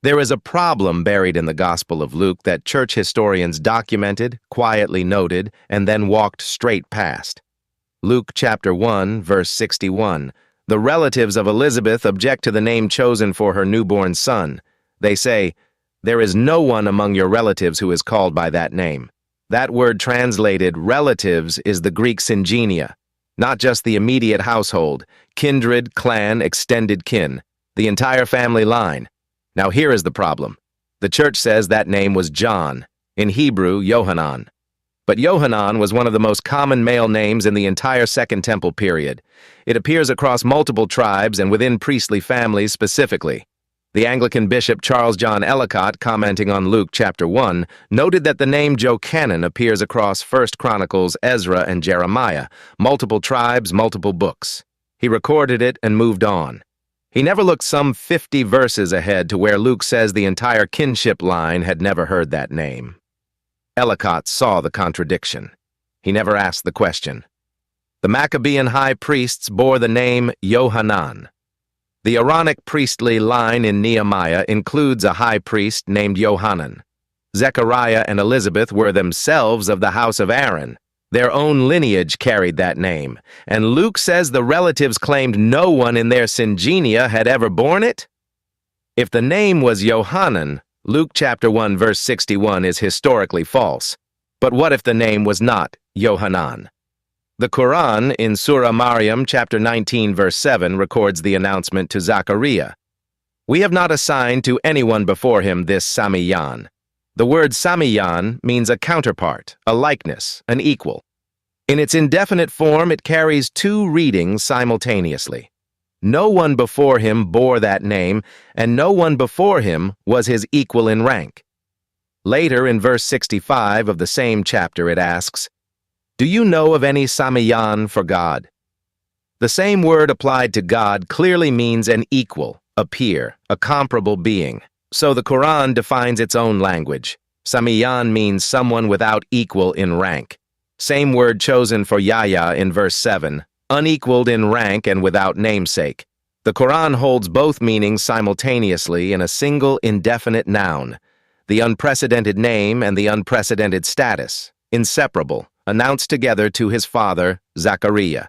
There is a problem buried in the Gospel of Luke that church historians documented, quietly noted, and then walked straight past. Luke chapter 1, verse 61. The relatives of Elizabeth object to the name chosen for her newborn son. They say, "There is no one among your relatives who is called by that name." That word translated relatives is the Greek syngenia, not just the immediate household, kindred, clan, extended kin, the entire family line. Now here is the problem. The church says that name was John, in Hebrew, Yohanan. But Yohanan was one of the most common male names in the entire Second Temple period. It appears across multiple tribes and within priestly families specifically. The Anglican bishop Charles John Ellicott, commenting on Luke chapter 1, noted that the name Jochanan appears across 1 Chronicles, Ezra, and Jeremiah, multiple tribes, multiple books. He recorded it and moved on. He never looked some 50 verses ahead to where Luke says the entire kinship line had never heard that name. Ellicott saw the contradiction. He never asked the question. The Maccabean high priests bore the name Yohanan. The Aaronic priestly line in Nehemiah includes a high priest named Yohanan. Zechariah and Elizabeth were themselves of the house of Aaron. Their own lineage carried that name, and Luke says the relatives claimed no one in their syngenia had ever borne it? If the name was Yohanan, Luke chapter 1 verse 61 is historically false. But what if the name was not Yohanan? The Qur'an in Surah Maryam chapter 19 verse 7 records the announcement to Zachariah. We have not assigned to anyone before him this Samiyan. The word Samiyan means a counterpart, a likeness, an equal. In its indefinite form, it carries two readings simultaneously. No one before him bore that name, and no one before him was his equal in rank. Later, in verse 65 of the same chapter, it asks, "Do you know of any Samiyan for God?" The same word applied to God clearly means an equal, a peer, a comparable being. So the Qur'an defines its own language. Samiyan means someone without equal in rank. Same word chosen for YAHYA in verse 7, unequaled in rank and without namesake. The Qur'an holds both meanings simultaneously in a single indefinite noun. The unprecedented name and the unprecedented status, inseparable, announced together to his father, Zachariah.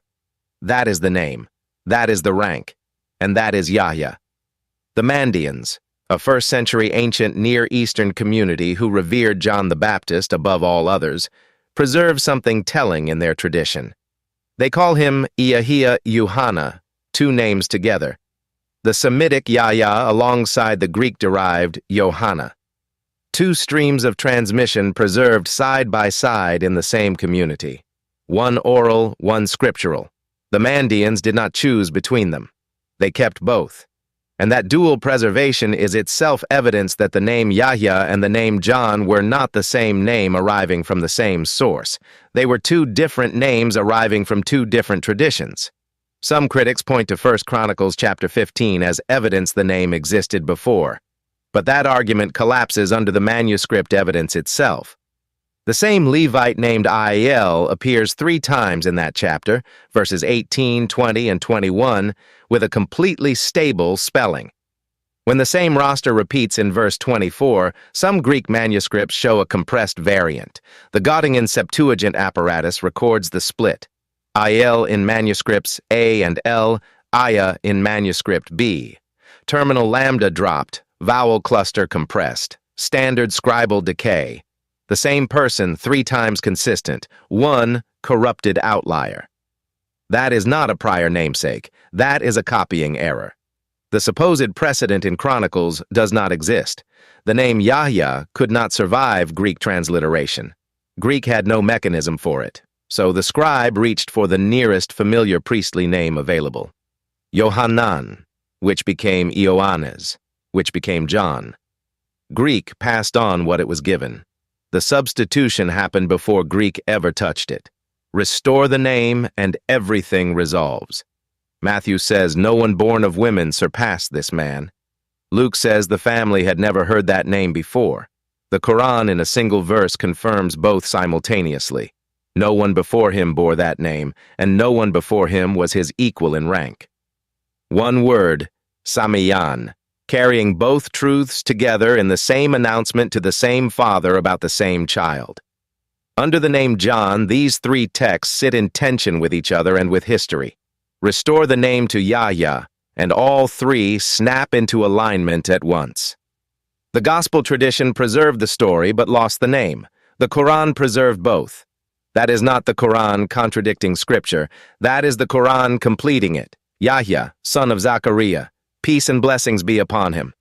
That is the name, that is the rank, and that is YAHYA. The Mandeans, a first-century ancient Near Eastern community who revered John the Baptist above all others, preserve something telling in their tradition. They call him YAHYA Yuhanna, two names together. The Semitic YAHYA alongside the Greek-derived Yohanna. Two streams of transmission preserved side by side in the same community. One oral, one scriptural. The Mandeans did not choose between them. They kept both. And that dual preservation is itself evidence that the name YAHYA and the name John were not the same name arriving from the same source. They were two different names arriving from two different traditions. Some critics point to 1 Chronicles chapter 15 as evidence the name existed before. But that argument collapses under the manuscript evidence itself. The same Levite named Aiel appears 3 times in that chapter, verses 18, 20, and 21, with a completely stable spelling. When the same roster repeats in verse 24, some Greek manuscripts show a compressed variant. The Göttingen Septuagint apparatus records the split. Aiel in manuscripts A and L, Aya in manuscript B. Terminal lambda dropped, vowel cluster compressed, standard scribal decay. The same person 3 times consistent, 1 corrupted outlier. That is not a prior namesake. That is a copying error. The supposed precedent in Chronicles does not exist. The name YAHYA could not survive Greek transliteration. Greek had no mechanism for it, so the scribe reached for the nearest familiar priestly name available. Yohanan, which became Ioannes, which became John. Greek passed on what it was given. The substitution happened before Greek ever touched it. Restore the name, and everything resolves. Matthew says no one born of women surpassed this man. Luke says the family had never heard that name before. The Qur'an in a single verse confirms both simultaneously. No one before him bore that name, and no one before him was his equal in rank. One word, Samiyan, carrying both truths together in the same announcement to the same father about the same child. Under the name John, these three texts sit in tension with each other and with history. Restore the name to YAHYA, and all three snap into alignment at once. The Gospel tradition preserved the story but lost the name. The Qur'an preserved both. That is not the Qur'an contradicting Scripture. That is the Qur'an completing it. YAHYA, son of Zachariah, peace and blessings be upon him.